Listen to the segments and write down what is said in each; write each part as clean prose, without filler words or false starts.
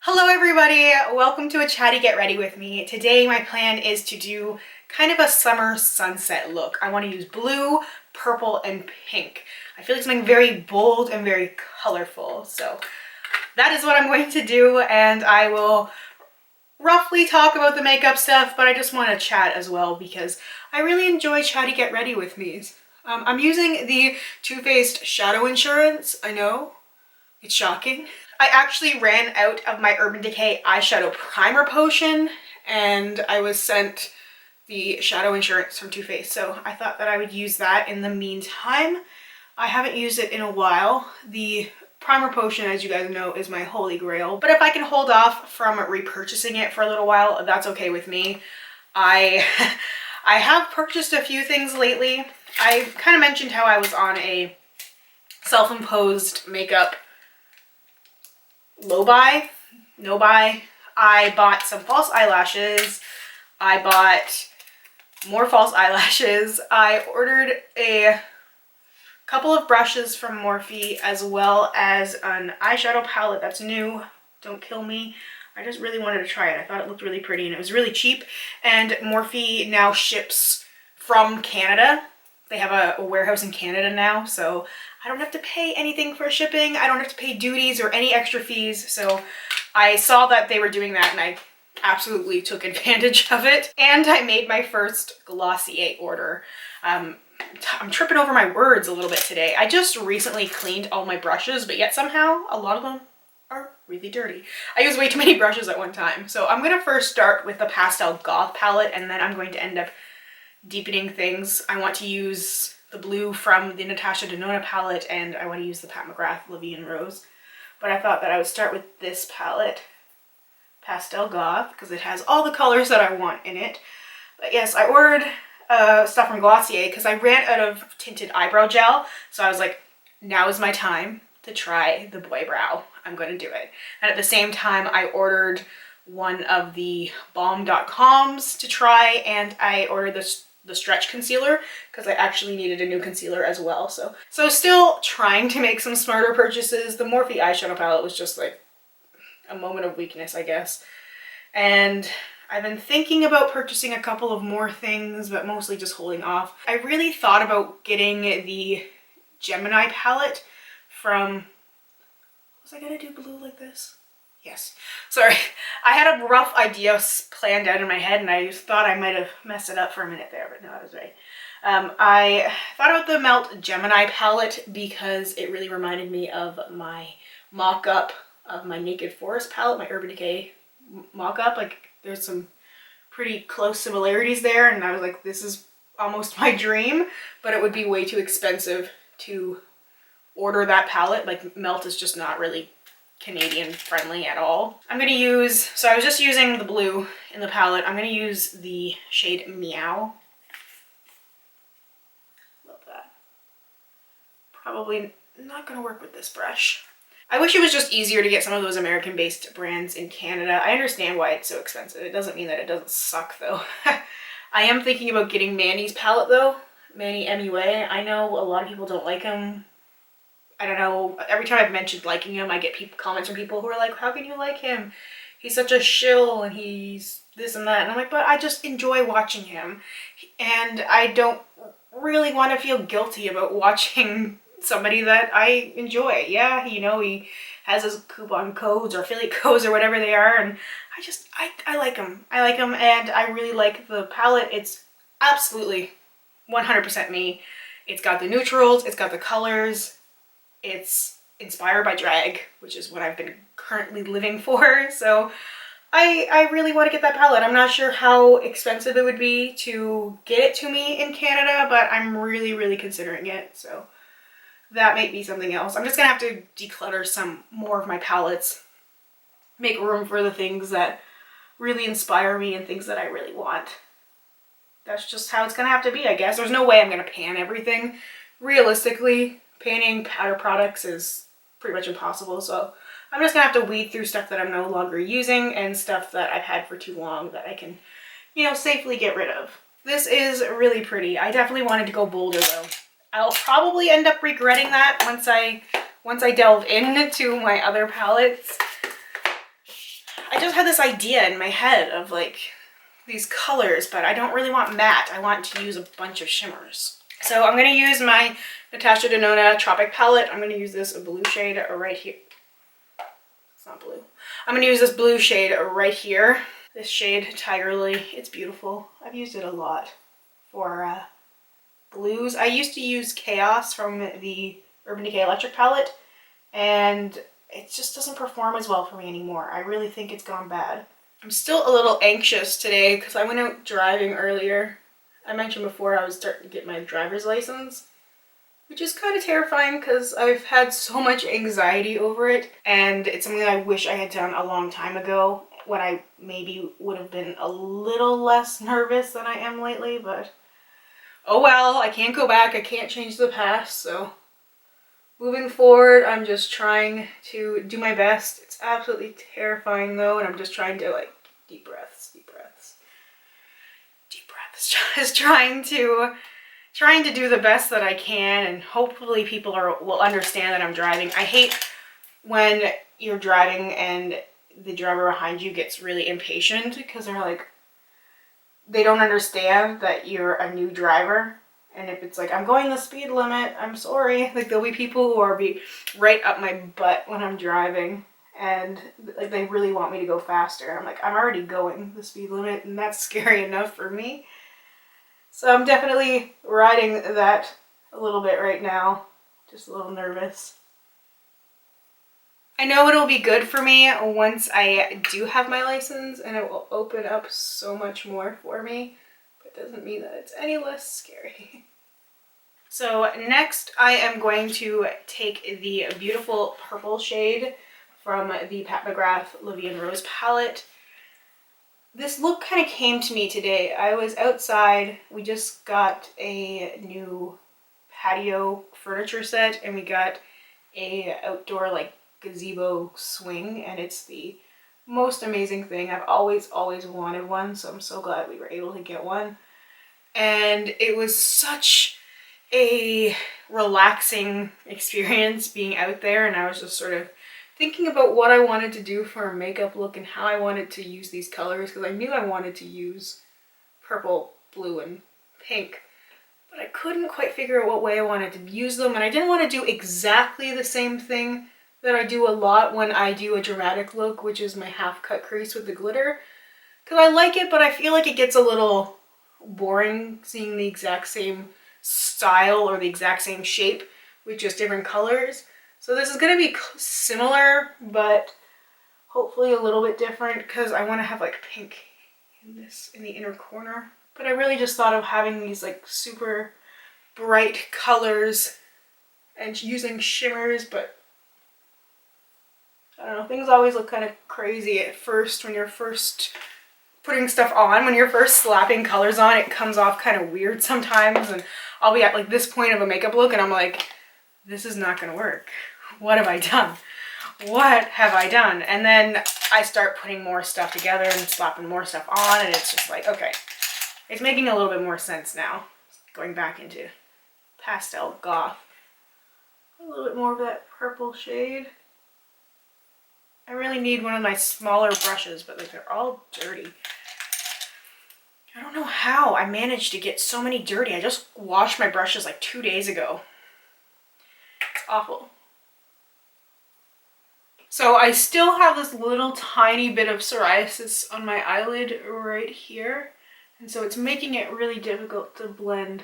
Hello everybody, welcome to a Chatty Get Ready with me. Today my plan is to do kind of a summer sunset look. I want to use blue, purple, and pink. I feel like something very bold and very colorful. So that is what I'm going to do, and I will roughly talk about the makeup stuff, but I just want to chat as well because I really enjoy Chatty Get Ready with me. I'm using the Too Faced Shadow Insurance. I know, it's shocking. I actually ran out of my Urban Decay eyeshadow primer potion, and I was sent the Shadow Insurance from Too Faced, so I thought that I would use that in the meantime. I haven't used it in a while. The primer potion, as you guys know, is my holy grail, but if I can hold off from repurchasing it for a little while, that's okay with me. I have purchased a few things lately. I kind of mentioned how I was on a self-imposed makeup no buy. I bought some false eyelashes. I bought more false eyelashes. I ordered a couple of brushes from Morphe, as well as an eyeshadow palette that's new. Don't kill me. I just really wanted to try it. I thought it looked really pretty and it was really cheap. And Morphe now ships from Canada. They have a warehouse in Canada now, so I don't have to pay anything for shipping. I don't have to pay duties or any extra fees. So I saw that they were doing that and I absolutely took advantage of it. And I made my first Glossier order. I'm tripping over my words a little bit today. I just recently cleaned all my brushes, but yet somehow a lot of them are really dirty. I use way too many brushes at one time. So I'm gonna first start with the Pastel Goth palette, and then I'm going to end up deepening things. I want to use the blue from the Natasha Denona palette, and I want to use the Pat McGrath La Vie en Rose. But I thought that I would start with this palette, Pastel Goth, because it has all the colors that I want in it. But yes, I ordered stuff from Glossier because I ran out of tinted eyebrow gel, so I was like, now is my time to try the Boy Brow. I'm going to do it. And at the same time, I ordered one of the Balm.coms to try, and I ordered the stretch concealer because I actually needed a new concealer as well. So still trying to make some smarter purchases. The Morphe eyeshadow palette was just like a moment of weakness, I guess. And I've been thinking about purchasing a couple of more things, but mostly just holding off. I really thought about getting the Gemini palette from, was I gonna do blue like this? Yes. Sorry. I had a rough idea planned out in my head and I just thought I might have messed it up for a minute there, but no, I was right. I thought about the Melt Gemini palette because it really reminded me of my mock-up of my Naked Forest palette, my Urban Decay mock-up. Like, there's some pretty close similarities there, and I was like, this is almost my dream, but it would be way too expensive to order that palette. Like, Melt is just not really Canadian friendly at all. I'm gonna use, so I was just using the blue in the palette. I'm gonna use the shade Meow. Love that. Probably not gonna work with this brush. I wish it was just easier to get some of those American-based brands in Canada. I understand why it's so expensive. It doesn't mean that it doesn't suck though. I am thinking about getting Manny's palette though. Manny MUA. I know a lot of people don't like him. I don't know, every time I've mentioned liking him, I get comments from people who are like, how can you like him? He's such a shill and he's this and that. And I'm like, but I just enjoy watching him. And I don't really want to feel guilty about watching somebody that I enjoy. Yeah, you know, he has his coupon codes or affiliate codes or whatever they are. And I like him. I like him, and I really like the palette. It's absolutely 100% me. It's got the neutrals, it's got the colors. It's inspired by drag, which is what I've been currently living for. So I really want to get that palette. I'm not sure how expensive it would be to get it to me in Canada, but I'm really, really considering it. So that might be something else. I'm just gonna have to declutter some more of my palettes, make room for the things that really inspire me and things that I really want. That's just how it's gonna have to be, I guess. There's no way I'm gonna pan everything. Realistically, panning powder products is pretty much impossible, so I'm just gonna have to weed through stuff that I'm no longer using and stuff that I've had for too long that I can, you know, safely get rid of. This is really pretty. I definitely wanted to go bolder though. I'll probably end up regretting that once I delve into my other palettes. I just had this idea in my head of like these colors, but I don't really want matte. I want to use a bunch of shimmers. So I'm going to use my Natasha Denona Tropic palette. I'm going to use this blue shade right here. It's not blue. I'm going to use this blue shade right here. This shade, Tiger Lily. It's beautiful. I've used it a lot for blues. I used to use Chaos from the Urban Decay Electric palette, and it just doesn't perform as well for me anymore. I really think it's gone bad. I'm still a little anxious today because I went out driving earlier. I mentioned before I was starting to get my driver's license, which is kind of terrifying because I've had so much anxiety over it, and it's something that I wish I had done a long time ago when I maybe would have been a little less nervous than I am lately, but oh well, I can't go back. I can't change the past, so moving forward, I'm just trying to do my best. It's absolutely terrifying though, and I'm just trying to like deep breaths, just trying to do the best that I can, and hopefully people will understand that I'm driving. I hate when you're driving and the driver behind you gets really impatient because they're like, they don't understand that you're a new driver. And if it's like, I'm going the speed limit, I'm sorry. Like there'll be people who are be right up my butt when I'm driving, and like they really want me to go faster. I'm like, I'm already going the speed limit, and that's scary enough for me. So I'm definitely riding that a little bit right now. Just a little nervous. I know it'll be good for me once I do have my license, and it will open up so much more for me, but it doesn't mean that it's any less scary. So next I am going to take the beautiful purple shade from the Pat McGrath Livy and Rose palette. This look kind of came to me today. I was outside. We just got a new patio furniture set, and we got a outdoor like gazebo swing, and it's the most amazing thing. I've always wanted one, so I'm so glad we were able to get one. And it was such a relaxing experience being out there, and I was just sort of thinking about what I wanted to do for a makeup look and how I wanted to use these colors, because I knew I wanted to use purple, blue, and pink, but I couldn't quite figure out what way I wanted to use them, and I didn't want to do exactly the same thing that I do a lot when I do a dramatic look, which is my half cut crease with the glitter, because I like it, but I feel like it gets a little boring seeing the exact same style or the exact same shape with just different colors. So this is going to be similar, but hopefully a little bit different, because I want to have like pink in the inner corner. But I really just thought of having these like super bright colors and using shimmers, but I don't know, things always look kind of crazy at first when you're first putting stuff on. When you're first slapping colors on, it comes off kind of weird sometimes, and I'll be at like this point of a makeup look and I'm like, this is not gonna work. What have I done? What have I done? And then I start putting more stuff together and slapping more stuff on, and it's just like, okay, it's making a little bit more sense now. Going back into pastel goth. A little bit more of that purple shade. I really need one of my smaller brushes, but like they're all dirty. I don't know how I managed to get so many dirty. I just washed my brushes like 2 days ago. It's awful. So I still have this little tiny bit of psoriasis on my eyelid right here. And so it's making it really difficult to blend,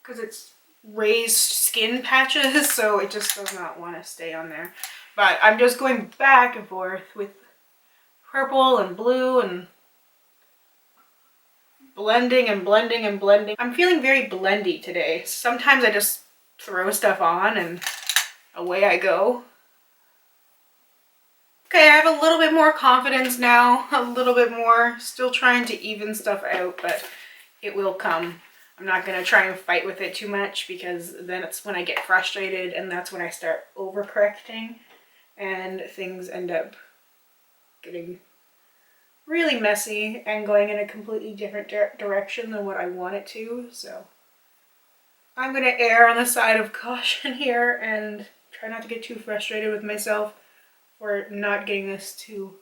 because it's raised skin patches, so it just does not want to stay on there. But I'm just going back and forth with purple and blue and blending and blending and blending. I'm feeling very blendy today. Sometimes I just throw stuff on and away I go. Okay, I have a little bit more confidence now, a little bit more. Still trying to even stuff out, but it will come. I'm not going to try and fight with it too much, because then it's when I get frustrated, and that's when I start overcorrecting and things end up getting really messy and going in a completely different direction than what I want it to. So I'm going to err on the side of caution here and try not to get too frustrated with myself. for not getting this to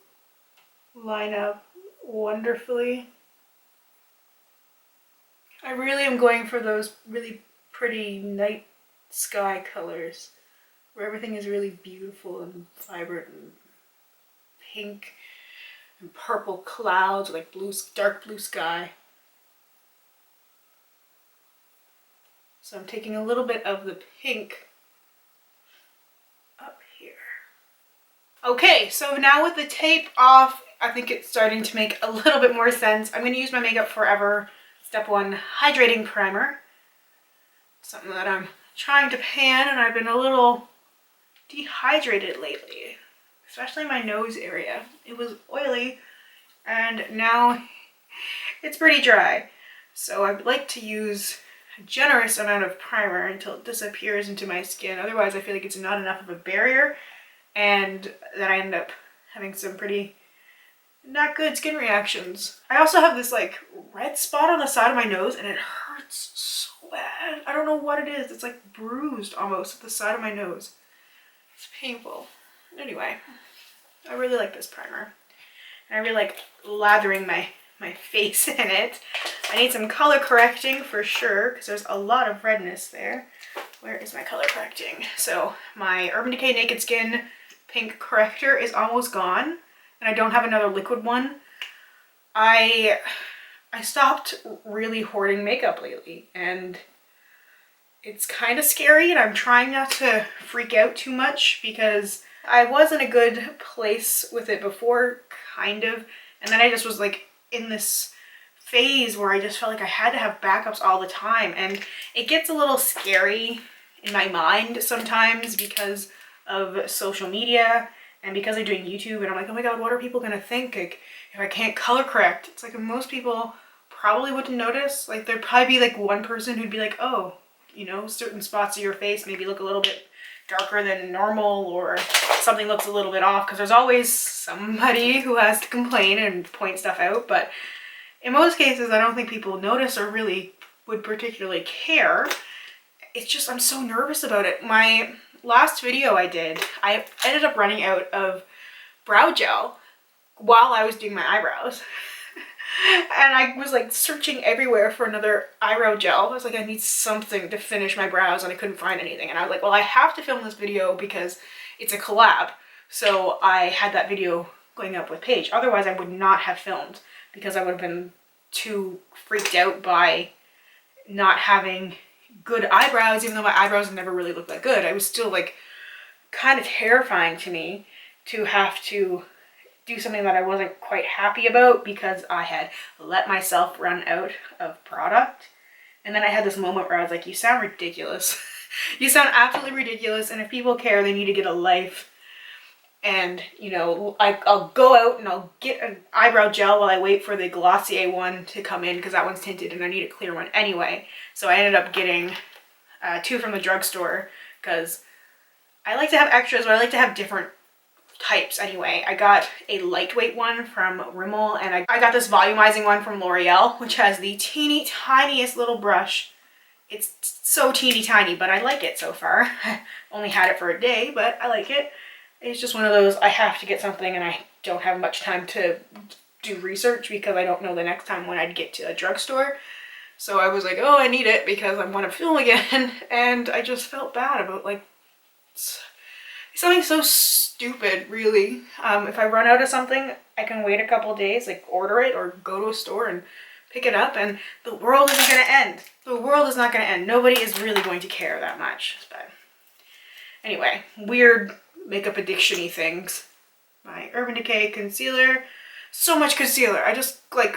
line up wonderfully. I really am going for those really pretty night sky colors where everything is really beautiful and vibrant and pink and purple clouds, like blue, dark blue sky. So I'm taking a little bit of the pink up here. Okay, so now with the tape off, I think it's starting to make a little bit more sense. I'm going to use my Makeup Forever Step 1 Hydrating Primer. Something that I'm trying to pan, and I've been a little dehydrated lately, especially my nose area. It was oily, and now it's pretty dry. So I'd like to use a generous amount of primer until it disappears into my skin. Otherwise, I feel like it's not enough of a barrier, and then I end up having some pretty not good skin reactions. I also have this like red spot on the side of my nose, and it hurts so bad. I don't know what it is. It's like bruised almost at the side of my nose. It's painful. Anyway, I really like this primer. And I really like lathering my face in it. I need some color correcting for sure, because there's a lot of redness there. Where is my color correcting? So my Urban Decay Naked Skin pink corrector is almost gone, and I don't have another liquid one. I stopped really hoarding makeup lately, and it's kind of scary, and I'm trying not to freak out too much because I was in a good place with it before, kind of, and then I just was like in this phase where I just felt like I had to have backups all the time, and it gets a little scary in my mind sometimes because of social media and because I'm doing YouTube, and I'm like, oh my god, what are people gonna think, like, if I can't color correct? It's like most people probably wouldn't notice. Like there'd probably be like one person who'd be like, oh, you know, certain spots of your face maybe look a little bit darker than normal, or something looks a little bit off, because there's always somebody who has to complain and point stuff out. But in most cases, I don't think people notice or really would particularly care. It's just, I'm so nervous about it. My last video I did, I ended up running out of brow gel while I was doing my eyebrows. And I was like searching everywhere for another eyebrow gel. I was like, I need something to finish my brows, and I couldn't find anything. And I was like, well, I have to film this video because it's a collab. So I had that video going up with Paige. Otherwise, I would not have filmed because I would have been too freaked out by not having good eyebrows, even though my eyebrows never really looked that good. It was still like kind of terrifying to me to have to do something that I wasn't quite happy about because I had let myself run out of product. And then I had this moment where I was like, you sound ridiculous. You sound absolutely ridiculous, and if people care, they need to get a life. And, you know, I'll go out and I'll get an eyebrow gel while I wait for the Glossier one to come in, because that one's tinted and I need a clear one anyway. So I ended up getting 2 from the drugstore because I like to have extras, but I like to have different types anyway. I got a lightweight one from Rimmel, and I got this volumizing one from L'Oreal, which has the teeny tiniest little brush. It's so teeny tiny, but I like it so far. I only had it for a day, but I like it. It's just one of those, I have to get something, and I don't have much time to do research because I don't know the next time when I'd get to a drugstore. So I was like, oh, I need it because I want to film again. And I just felt bad about like something so stupid, really. If I run out of something, I can wait a couple days, like order it or go to a store and pick it up, and the world isn't going to end. The world is not going to end. Nobody is really going to care that much. But anyway, weird makeup addiction-y things. My Urban Decay concealer. So much concealer. I just like,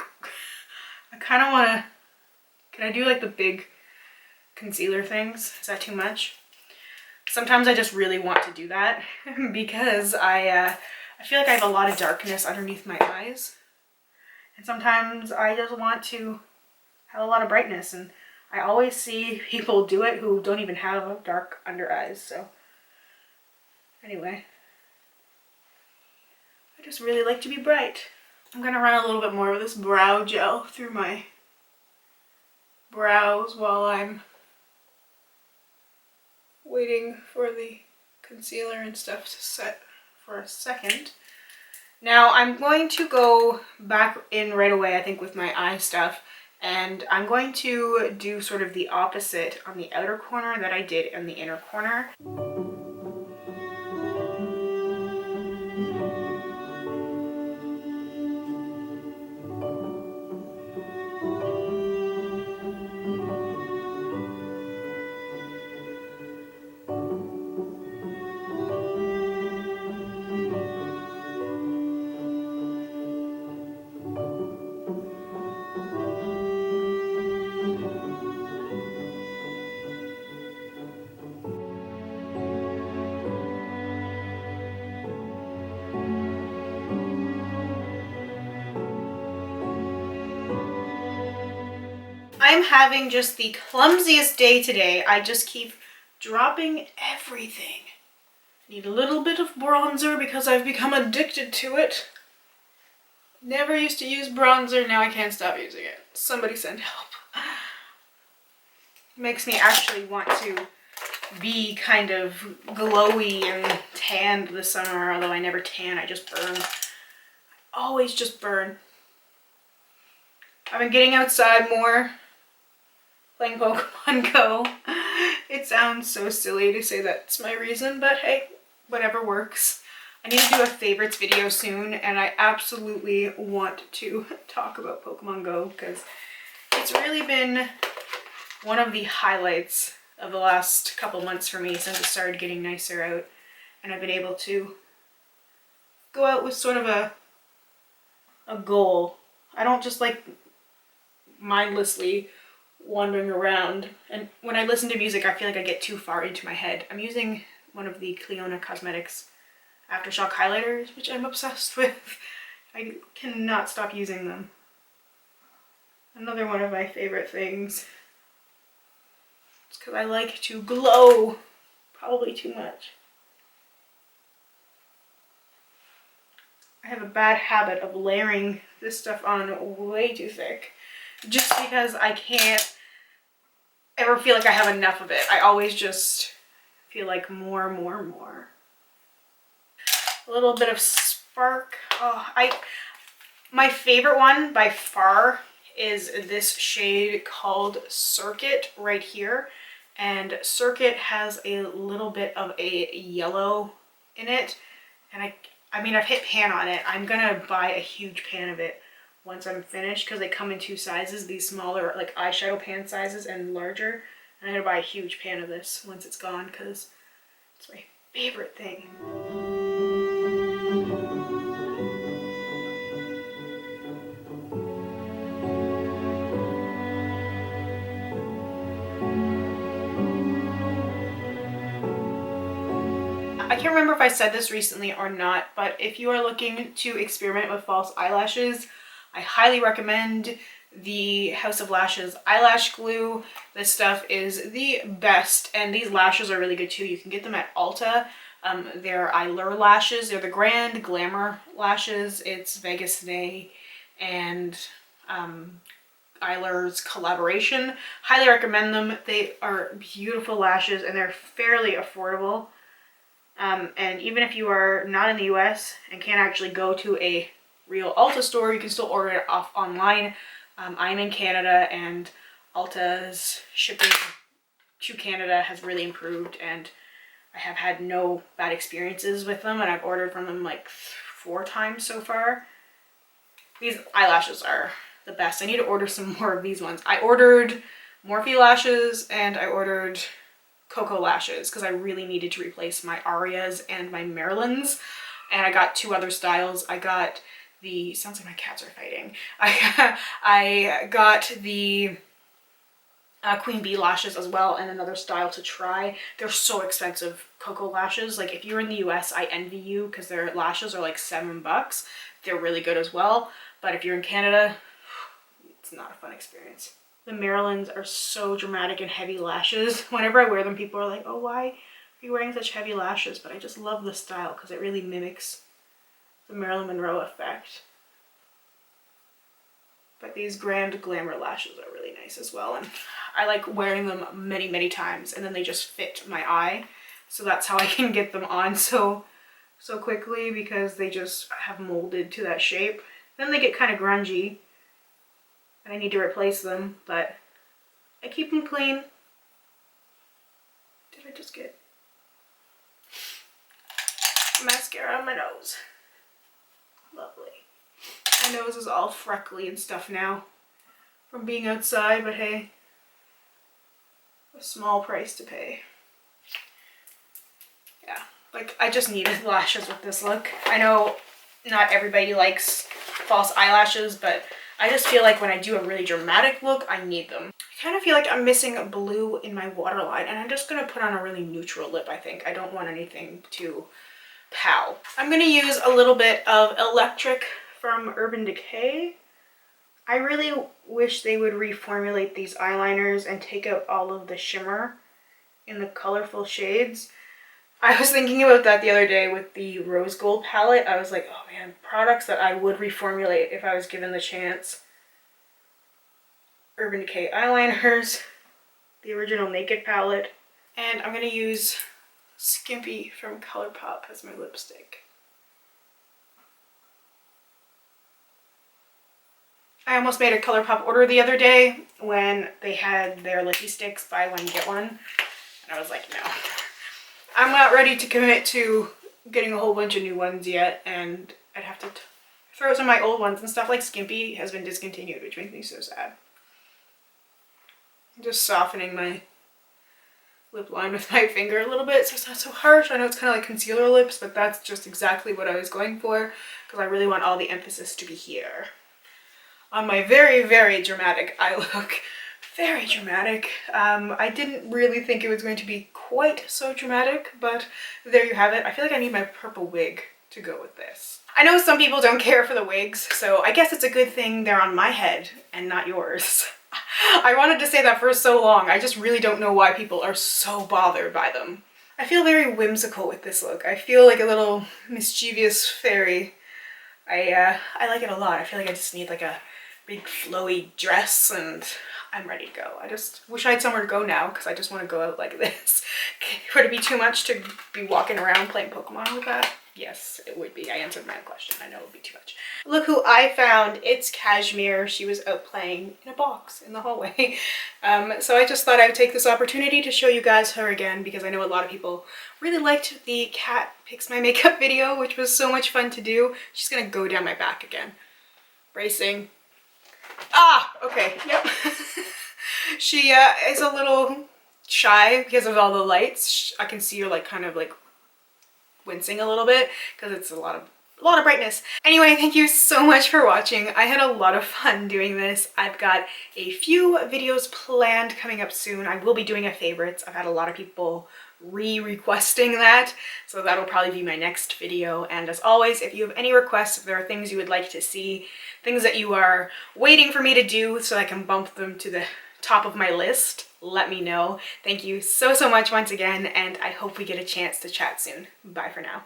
I kind of want to, can I do like the big concealer things? Is that too much? Sometimes I just really want to do that because I feel like I have a lot of darkness underneath my eyes. And sometimes I just want to have a lot of brightness, and I always see people do it who don't even have dark under eyes. So anyway, I just really like to be bright. I'm gonna run a little bit more of this brow gel through my brows while I'm waiting for the concealer and stuff to set for a second. Now I'm going to go back in right away, I think, with my eye stuff, and I'm going to do sort of the opposite on the outer corner that I did in the inner corner. I'm having just the clumsiest day today. I just keep dropping everything. Need a little bit of bronzer because I've become addicted to it. Never used to use bronzer, now I can't stop using it. Somebody send help. Makes me actually want to be kind of glowy and tanned this summer, although I never tan, I just burn. I always just burn. I've been getting outside more, playing Pokemon Go. It sounds so silly to say that's my reason, but hey, whatever works. I need to do a favorites video soon, and I absolutely want to talk about Pokemon Go because it's really been one of the highlights of the last couple months for me since it started getting nicer out, and I've been able to go out with sort of a goal. I don't just like mindlessly wandering around, and when I listen to music I feel like I get too far into my head. I'm using one of the Cliona Cosmetics Aftershock highlighters, which I'm obsessed with. I cannot stop using them. Another one of my favorite things. It's because I like to glow. Probably too much. I have a bad habit of layering this stuff on way too thick, just because I can't ever feel like I have enough of it. I always just feel like more. A little bit of spark. Oh, my favorite one by far is this shade called Circuit right here. And Circuit has a little bit of a yellow in it. And I mean, I've hit pan on it. I'm gonna buy a huge pan of it once I'm finished because they come in two sizes, these smaller like eyeshadow pan sizes and larger. And I'm gonna buy a huge pan of this once it's gone because it's my favorite thing. I can't remember if I said this recently or not, but if you are looking to experiment with false eyelashes, I highly recommend the House of Lashes eyelash glue. This stuff is the best, and these lashes are really good too. You can get them at Ulta. They're Allure lashes. They're the Grand Glamour lashes. It's Vegas Nay and Allure's collaboration. Highly recommend them. They are beautiful lashes and they're fairly affordable. And even if you are not in the US and can't actually go to a real Ulta store, you can still order it off online. I'm in Canada and Ulta's shipping to Canada has really improved, and I have had no bad experiences with them, and I've ordered from them like 4 times so far. These eyelashes are the best. I need to order some more of these ones. I ordered Morphe lashes and I ordered Cocoa lashes because I really needed to replace my Arias and my Marilyns, and I got 2 other styles. I got the, sounds like my cats are fighting. I got the Queen Bee lashes as well, and another style to try. They're so expensive, Cocoa lashes. Like if you're in the US, I envy you because their lashes are like $7. They're really good as well, but if you're in Canada, it's not a fun experience. The Marilyns are so dramatic and heavy lashes. Whenever I wear them, people are like, oh, why are you wearing such heavy lashes? But I just love the style because it really mimics the Marilyn Monroe effect. But these Grand Glamour lashes are really nice as well, and I like wearing them many times, and then they just fit my eye, so that's how I can get them on so so quickly because they just have molded to that shape. Then they get kind of grungy and I need to replace them, but I keep them clean. Did I just get mascara on my nose? Lovely. My nose is all freckly and stuff now from being outside, but hey, a small price to pay. Yeah, like I just needed lashes with this look. I know not everybody likes false eyelashes, but I just feel like when I do a really dramatic look, I need them. I kind of feel like I'm missing blue in my waterline, and I'm just gonna put on a really neutral lip, I think. I don't want anything too pow. I'm gonna use a little bit of Electric from Urban Decay. I really wish they would reformulate these eyeliners and take out all of the shimmer in the colorful shades. I was thinking about that the other day with the rose gold palette. I was like, oh man, products that I would reformulate if I was given the chance. Urban Decay eyeliners, the original Naked palette, and I'm gonna use Skimpy from ColourPop as my lipstick. I almost made a ColourPop order the other day when they had their lippy sticks buy one get one, and I was like, no. I'm not ready to commit to getting a whole bunch of new ones yet, and I'd have to throw some of my old ones, and stuff like Skimpy has been discontinued, which makes me so sad. I'm just softening my lip line with my finger a little bit so it's not so harsh. I know it's kind of like concealer lips, but that's just exactly what I was going for because I really want all the emphasis to be here. On my very, very dramatic eye look. Very dramatic. I didn't really think it was going to be quite so dramatic, but there you have it. I feel like I need my purple wig to go with this. I know some people don't care for the wigs, so I guess it's a good thing they're on my head and not yours. I wanted to say that for so long. I just really don't know why people are so bothered by them. I feel very whimsical with this look. I feel like a little mischievous fairy. I like it a lot. I feel like I just need like a big flowy dress and I'm ready to go. I just wish I had somewhere to go now because I just want to go out like this. Would it be too much to be walking around playing Pokemon with that? Yes, it would be. I answered my own question. I know it would be too much. Look who I found. It's Cashmere. She was out playing in a box in the hallway. So I just thought I would take this opportunity to show you guys her again because I know a lot of people really liked the cat picks my makeup video, which was so much fun to do. She's gonna go down my back again. Bracing. Ah, okay, yep. She is a little shy because of all the lights. I can see her like kind of like wincing a little bit because it's a lot of brightness. Anyway, thank you so much for watching. I had a lot of fun doing this. I've got a few videos planned coming up soon. I will be doing a favorites. I've had a lot of people requesting that, so that'll probably be my next video. And as always, if you have any requests, if there are things you would like to see, things that you are waiting for me to do so I can bump them to the top of my list, let me know. Thank you so much once again, and I hope we get a chance to chat soon. Bye for now.